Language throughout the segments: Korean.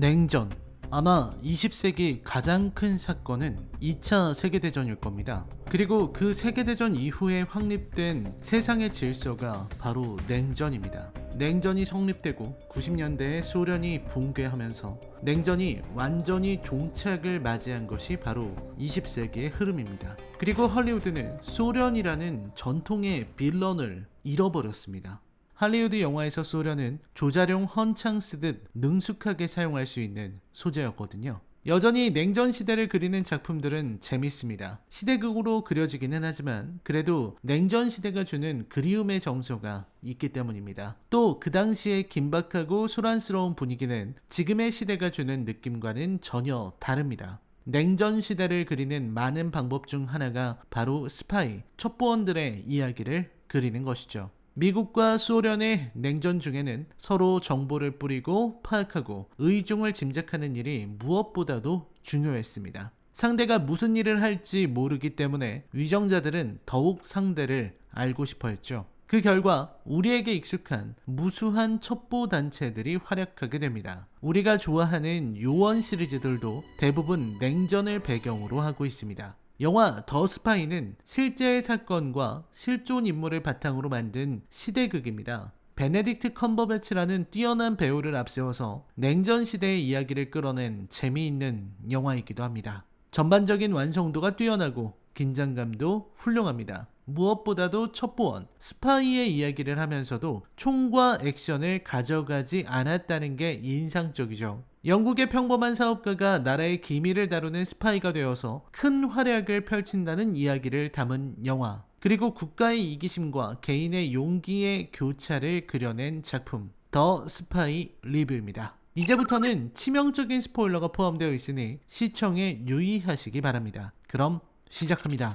냉전. 아마 20세기 가장 큰 사건은 2차 세계대전일 겁니다. 그리고 그 세계대전 이후에 확립된 세상의 질서가 바로 냉전입니다. 냉전이 성립되고 90년대에 소련이 붕괴하면서 냉전이 완전히 종착을 맞이한 것이 바로 20세기의 흐름입니다. 그리고 헐리우드는 소련이라는 전통의 빌런을 잃어버렸습니다. 할리우드 영화에서 소련은 조자룡 헌창 쓰듯 능숙하게 사용할 수 있는 소재였거든요. 여전히 냉전 시대를 그리는 작품들은 재밌습니다. 시대극으로 그려지기는 하지만 그래도 냉전 시대가 주는 그리움의 정서가 있기 때문입니다. 또 그 당시의 긴박하고 소란스러운 분위기는 지금의 시대가 주는 느낌과는 전혀 다릅니다. 냉전 시대를 그리는 많은 방법 중 하나가 바로 스파이, 첩보원들의 이야기를 그리는 것이죠. 미국과 소련의 냉전 중에는 서로 정보를 뿌리고 파악하고 의중을 짐작하는 일이 무엇보다도 중요했습니다. 상대가 무슨 일을 할지 모르기 때문에 위정자들은 더욱 상대를 알고 싶어 했죠. 그 결과 우리에게 익숙한 무수한 첩보 단체들이 활약하게 됩니다. 우리가 좋아하는 요원 시리즈들도 대부분 냉전을 배경으로 하고 있습니다. 영화 더 스파이는 실제 사건과 실존 인물을 바탕으로 만든 시대극입니다. 베네딕트 컴버배치라는 뛰어난 배우를 앞세워서 냉전 시대의 이야기를 끌어낸 재미있는 영화이기도 합니다. 전반적인 완성도가 뛰어나고 긴장감도 훌륭합니다. 무엇보다도 첩보원, 스파이의 이야기를 하면서도 총과 액션을 가져가지 않았다는 게 인상적이죠. 영국의 평범한 사업가가 나라의 기밀을 다루는 스파이가 되어서 큰 활약을 펼친다는 이야기를 담은 영화. 그리고 국가의 이기심과 개인의 용기의 교차를 그려낸 작품. 더 스파이 리뷰입니다. 이제부터는 치명적인 스포일러가 포함되어 있으니 시청에 유의하시기 바랍니다. 그럼 시작합니다.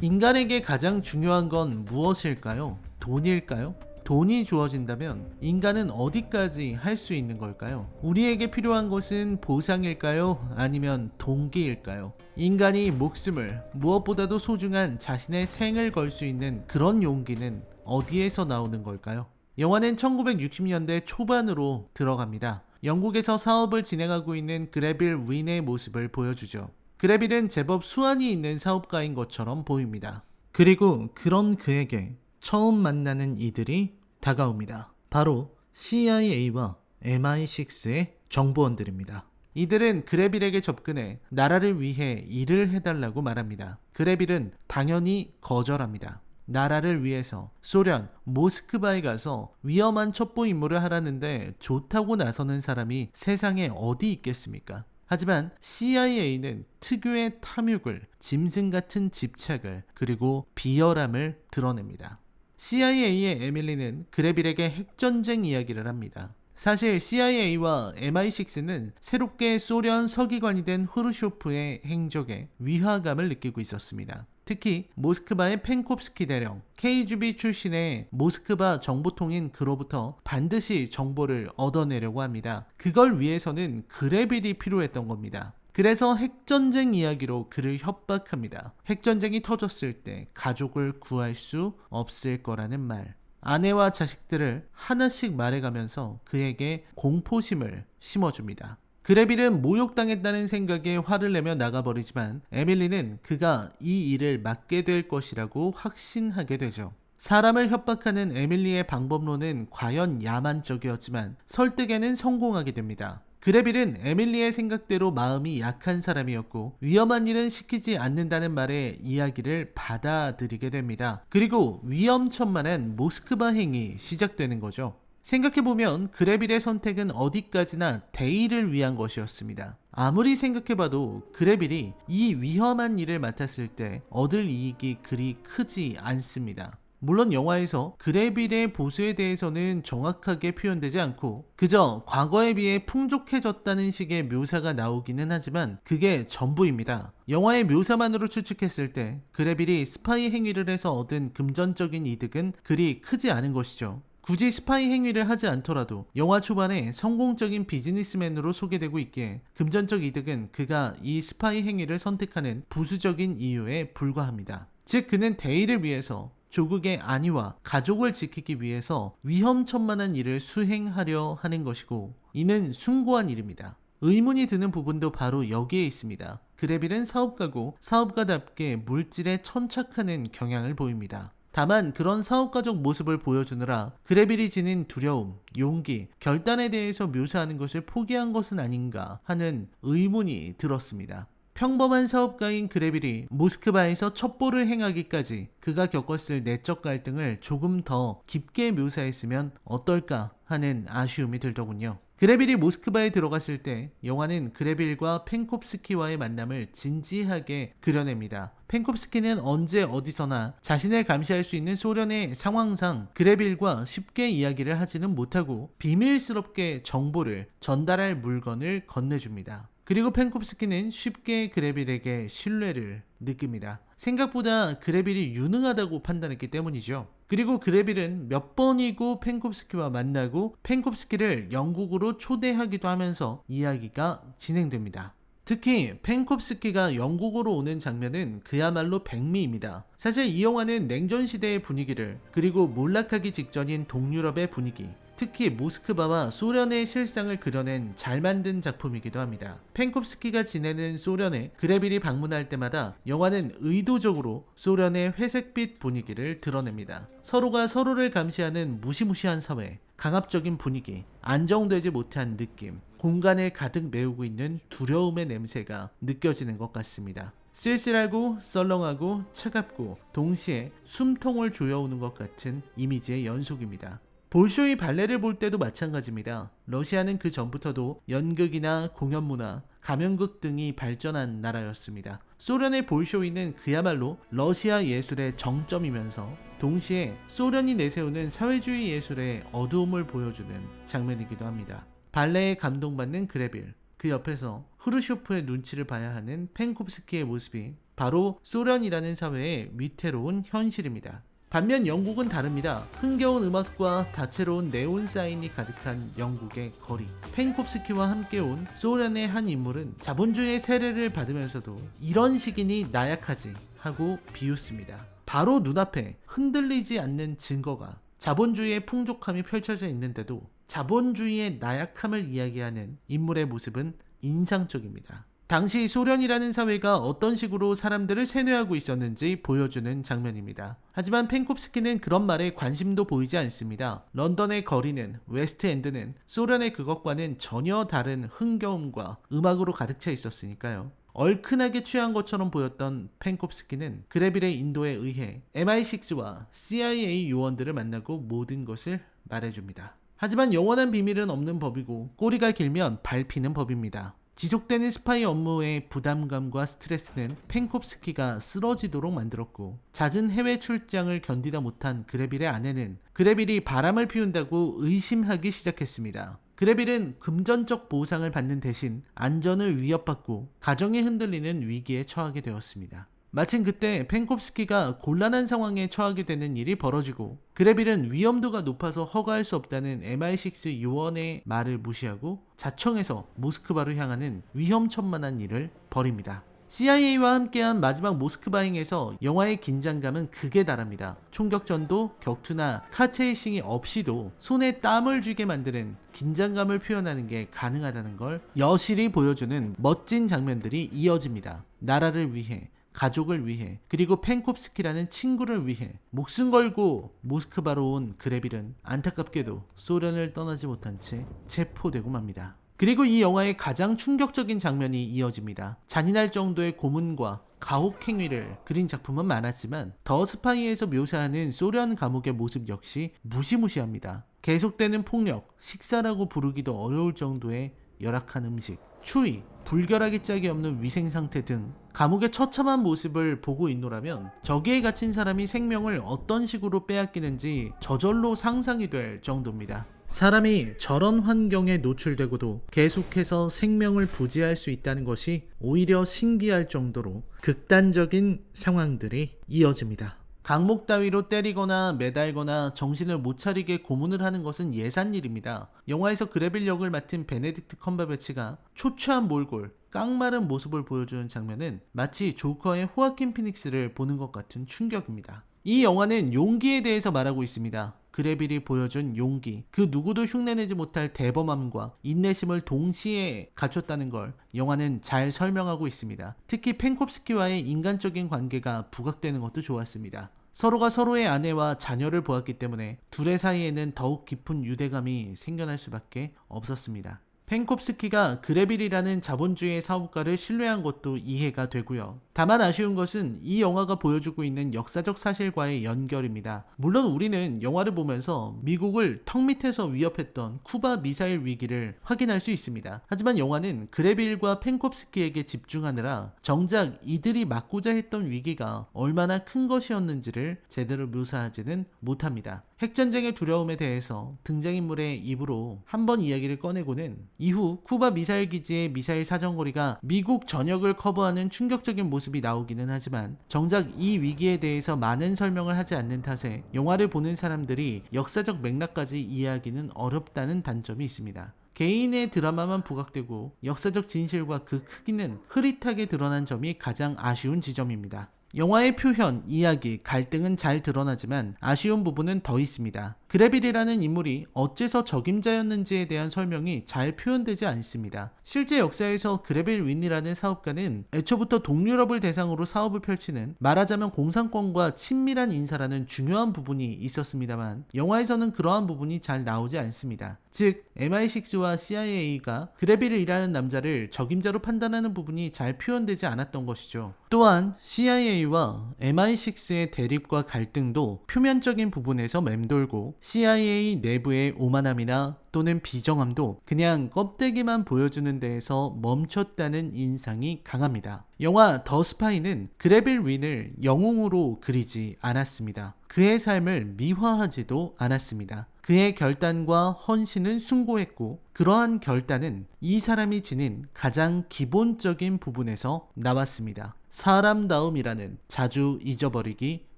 인간에게 가장 중요한 건 무엇일까요? 돈일까요? 돈이 주어진다면 인간은 어디까지 할 수 있는 걸까요? 우리에게 필요한 것은 보상일까요? 아니면 동기일까요? 인간이 목숨을 무엇보다도 소중한 자신의 생을 걸 수 있는 그런 용기는 어디에서 나오는 걸까요? 영화는 1960년대 초반으로 들어갑니다. 영국에서 사업을 진행하고 있는 그레빌 윈의 모습을 보여주죠. 그레빌은 제법 수완이 있는 사업가인 것처럼 보입니다. 그리고 그런 그에게 처음 만나는 이들이 다가옵니다. 바로 CIA와 MI6의 정보원들입니다. 이들은 그레빌에게 접근해 나라를 위해 일을 해달라고 말합니다. 그레빌은 당연히 거절합니다. 나라를 위해서 소련 모스크바에 가서 위험한 첩보 임무를 하라는데 좋다고 나서는 사람이 세상에 어디 있겠습니까? 하지만 CIA는 특유의 탐욕을, 짐승 같은 집착을, 그리고 비열함을 드러냅니다. CIA의 에밀리는 그레빌에게 핵전쟁 이야기를 합니다. 사실 CIA와 MI6는 새롭게 소련 서기관이 된 후르쇼프의 행적에 위화감을 느끼고 있었습니다. 특히 모스크바의 펜콥스키 대령, KGB 출신의 모스크바 정보통인 그로부터 반드시 정보를 얻어내려고 합니다. 그걸 위해서는 그레빌이 필요했던 겁니다. 그래서 핵전쟁 이야기로 그를 협박합니다. 핵전쟁이 터졌을 때 가족을 구할 수 없을 거라는 말. 아내와 자식들을 하나씩 말해가면서 그에게 공포심을 심어줍니다. 그레빌은 모욕당했다는 생각에 화를 내며 나가버리지만 에밀리는 그가 이 일을 맡게 될 것이라고 확신하게 되죠. 사람을 협박하는 에밀리의 방법론은 과연 야만적이었지만 설득에는 성공하게 됩니다. 그레빌은 에밀리의 생각대로 마음이 약한 사람이었고 위험한 일은 시키지 않는다는 말에 이야기를 받아들이게 됩니다. 그리고 위험천만한 모스크바 행이 시작되는 거죠. 생각해보면 그레빌의 선택은 어디까지나 대의를 위한 것이었습니다. 아무리 생각해봐도 그레빌이 이 위험한 일을 맡았을 때 얻을 이익이 그리 크지 않습니다. 물론 영화에서 그레빌의 보수에 대해서는 정확하게 표현되지 않고 그저 과거에 비해 풍족해졌다는 식의 묘사가 나오기는 하지만 그게 전부입니다. 영화의 묘사만으로 추측했을 때 그레빌이 스파이 행위를 해서 얻은 금전적인 이득은 그리 크지 않은 것이죠. 굳이 스파이 행위를 하지 않더라도 영화 초반에 성공적인 비즈니스맨으로 소개되고 있기에 금전적 이득은 그가 이 스파이 행위를 선택하는 부수적인 이유에 불과합니다. 즉 그는 대의를 위해서 조국의 안위와 가족을 지키기 위해서 위험천만한 일을 수행하려 하는 것이고, 이는 숭고한 일입니다. 의문이 드는 부분도 바로 여기에 있습니다. 그레빌은 사업가고 사업가답게 물질에 천착하는 경향을 보입니다. 다만 그런 사업가적 모습을 보여주느라 그레빌이 지닌 두려움, 용기, 결단에 대해서 묘사하는 것을 포기한 것은 아닌가 하는 의문이 들었습니다. 평범한 사업가인 그레빌이 모스크바에서 첩보를 행하기까지 그가 겪었을 내적 갈등을 조금 더 깊게 묘사했으면 어떨까 하는 아쉬움이 들더군요. 그레빌이 모스크바에 들어갔을 때 영화는 그레빌과 펜콥스키와의 만남을 진지하게 그려냅니다. 펜콥스키는 언제 어디서나 자신을 감시할 수 있는 소련의 상황상 그레빌과 쉽게 이야기를 하지는 못하고 비밀스럽게 정보를 전달할 물건을 건네줍니다. 그리고 펜콥스키는 쉽게 그레빌에게 신뢰를 느낍니다. 생각보다 그레빌이 유능하다고 판단했기 때문이죠. 그리고 그레빌은 몇 번이고 펜콥스키와 만나고 펜콥스키를 영국으로 초대하기도 하면서 이야기가 진행됩니다. 특히 펜콥스키가 영국으로 오는 장면은 그야말로 백미입니다. 사실 이 영화는 냉전시대의 분위기를, 그리고 몰락하기 직전인 동유럽의 분위기, 특히 모스크바와 소련의 실상을 그려낸 잘 만든 작품이기도 합니다. 펜콥스키가 지내는 소련에 그레빌이 방문할 때마다 영화는 의도적으로 소련의 회색빛 분위기를 드러냅니다. 서로가 서로를 감시하는 무시무시한 사회, 강압적인 분위기, 안정되지 못한 느낌, 공간을 가득 메우고 있는 두려움의 냄새가 느껴지는 것 같습니다. 쓸쓸하고 썰렁하고 차갑고 동시에 숨통을 조여오는 것 같은 이미지의 연속입니다. 볼쇼이 발레를 볼 때도 마찬가지입니다. 러시아는 그 전부터도 연극이나 공연문화, 가면극 등이 발전한 나라였습니다. 소련의 볼쇼이는 그야말로 러시아 예술의 정점이면서 동시에 소련이 내세우는 사회주의 예술의 어두움을 보여주는 장면이기도 합니다. 발레에 감동받는 그레빌, 그 옆에서 후르쇼프의 눈치를 봐야 하는 펜콥스키의 모습이 바로 소련이라는 사회의 위태로운 현실입니다. 반면 영국은 다릅니다. 흥겨운 음악과 다채로운 네온 사인이 가득한 영국의 거리. 펜콥스키와 함께 온 소련의 한 인물은 자본주의의 세례를 받으면서도 이런 식이니 나약하지 하고 비웃습니다. 바로 눈앞에 흔들리지 않는 증거가, 자본주의의 풍족함이 펼쳐져 있는데도 자본주의의 나약함을 이야기하는 인물의 모습은 인상적입니다. 당시 소련이라는 사회가 어떤 식으로 사람들을 세뇌하고 있었는지 보여주는 장면입니다. 하지만 펜콥스키는 그런 말에 관심도 보이지 않습니다. 런던의 거리는, 웨스트엔드는 소련의 그것과는 전혀 다른 흥겨움과 음악으로 가득 차 있었으니까요. 얼큰하게 취한 것처럼 보였던 펜콥스키는 그레빌의 인도에 의해 MI6와 CIA 요원들을 만나고 모든 것을 말해줍니다. 하지만 영원한 비밀은 없는 법이고 꼬리가 길면 밟히는 법입니다. 지속되는 스파이 업무의 부담감과 스트레스는 펜콥스키가 쓰러지도록 만들었고, 잦은 해외 출장을 견디다 못한 그레빌의 아내는 그레빌이 바람을 피운다고 의심하기 시작했습니다. 그레빌은 금전적 보상을 받는 대신 안전을 위협받고 가정이 흔들리는 위기에 처하게 되었습니다. 마침 그때 펜콥스키가 곤란한 상황에 처하게 되는 일이 벌어지고, 그레빌은 위험도가 높아서 허가할 수 없다는 MI6 요원의 말을 무시하고 자청해서 모스크바로 향하는 위험천만한 일을 벌입니다. CIA와 함께한 마지막 모스크바행에서 영화의 긴장감은 극에 달합니다. 총격전도 격투나 카체이싱이 없이도 손에 땀을 쥐게 만드는 긴장감을 표현하는 게 가능하다는 걸 여실히 보여주는 멋진 장면들이 이어집니다. 나라를 위해, 가족을 위해, 그리고 펜콥스키라는 친구를 위해 목숨 걸고 모스크바로 온 그레빌은 안타깝게도 소련을 떠나지 못한 채 체포되고 맙니다. 그리고 이 영화의 가장 충격적인 장면이 이어집니다. 잔인할 정도의 고문과 가혹 행위를 그린 작품은 많았지만 더 스파이에서 묘사하는 소련 감옥의 모습 역시 무시무시합니다. 계속되는 폭력, 식사라고 부르기도 어려울 정도의 열악한 음식, 추위, 불결하기 짝이 없는 위생 상태 등 감옥의 처참한 모습을 보고 있노라면 저기에 갇힌 사람이 생명을 어떤 식으로 빼앗기는지 저절로 상상이 될 정도입니다. 사람이 저런 환경에 노출되고도 계속해서 생명을 부지할 수 있다는 것이 오히려 신기할 정도로 극단적인 상황들이 이어집니다. 강목 따위로 때리거나 매달거나 정신을 못 차리게 고문을 하는 것은 예산일입니다. 영화에서 그레빌 역을 맡은 베네딕트 컴버배치가 초췌한 몰골, 깡마른 모습을 보여주는 장면은 마치 조커의 호아킨 피닉스를 보는 것 같은 충격입니다. 이 영화는 용기에 대해서 말하고 있습니다. 그레빌이 보여준 용기, 그 누구도 흉내내지 못할 대범함과 인내심을 동시에 갖췄다는 걸 영화는 잘 설명하고 있습니다. 특히 펜콥스키와의 인간적인 관계가 부각되는 것도 좋았습니다. 서로가 서로의 아내와 자녀를 보았기 때문에 둘의 사이에는 더욱 깊은 유대감이 생겨날 수밖에 없었습니다. 펜콥스키가 그레빌이라는 자본주의 사업가를 신뢰한 것도 이해가 되고요. 다만 아쉬운 것은 이 영화가 보여주고 있는 역사적 사실과의 연결입니다. 물론 우리는 영화를 보면서 미국을 턱 밑에서 위협했던 쿠바 미사일 위기를 확인할 수 있습니다. 하지만 영화는 그레빌과 펜콥스키에게 집중하느라 정작 이들이 막고자 했던 위기가 얼마나 큰 것이었는지를 제대로 묘사하지는 못합니다. 핵전쟁의 두려움에 대해서 등장인물의 입으로 한번 이야기를 꺼내고는 이후 쿠바 미사일 기지의 미사일 사정거리가 미국 전역을 커버하는 충격적인 모습이 나오기는 하지만 정작 이 위기에 대해서 많은 설명을 하지 않는 탓에 영화를 보는 사람들이 역사적 맥락까지 이해하기는 어렵다는 단점이 있습니다. 개인의 드라마만 부각되고 역사적 진실과 그 크기는 흐릿하게 드러난 점이 가장 아쉬운 지점입니다. 영화의 표현, 이야기, 갈등은 잘 드러나지만 아쉬운 부분은 더 있습니다. 그레빌이라는 인물이 어째서 적임자였는지에 대한 설명이 잘 표현되지 않습니다. 실제 역사에서 그레빌 윈이라는 사업가는 애초부터 동유럽을 대상으로 사업을 펼치는 말하자면 공산권과 친밀한 인사라는 중요한 부분이 있었습니다만 영화에서는 그러한 부분이 잘 나오지 않습니다. 즉 MI6와 CIA가 그레빌이라는 남자를 적임자로 판단하는 부분이 잘 표현되지 않았던 것이죠. 또한 CIA와 MI6의 대립과 갈등도 표면적인 부분에서 맴돌고 CIA 내부의 오만함이나 또는 비정함도 그냥 껍데기만 보여주는 데에서 멈췄다는 인상이 강합니다. 영화 더 스파이는 그레빌 윈을 영웅으로 그리지 않았습니다. 그의 삶을 미화하지도 않았습니다. 그의 결단과 헌신은 숭고했고 그러한 결단은 이 사람이 지닌 가장 기본적인 부분에서 나왔습니다. 사람다움이라는 자주 잊어버리기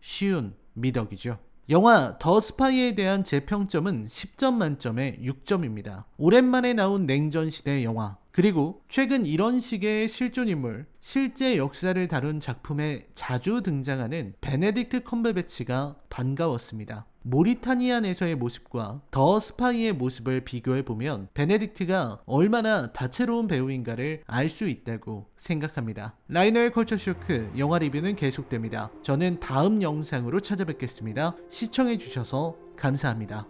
쉬운 미덕이죠. 영화 더 스파이에 대한 제 평점은 10점 만점에 6점입니다. 오랜만에 나온 냉전시대 영화, 그리고 최근 이런 식의 실존인물, 실제 역사를 다룬 작품에 자주 등장하는 베네딕트 컴버배치가 반가웠습니다. 모리타니안에서의 모습과 더 스파이의 모습을 비교해보면 베네딕트가 얼마나 다채로운 배우인가를 알 수 있다고 생각합니다. 라이너의 컬처쇼크 영화 리뷰는 계속됩니다. 저는 다음 영상으로 찾아뵙겠습니다. 시청해주셔서 감사합니다.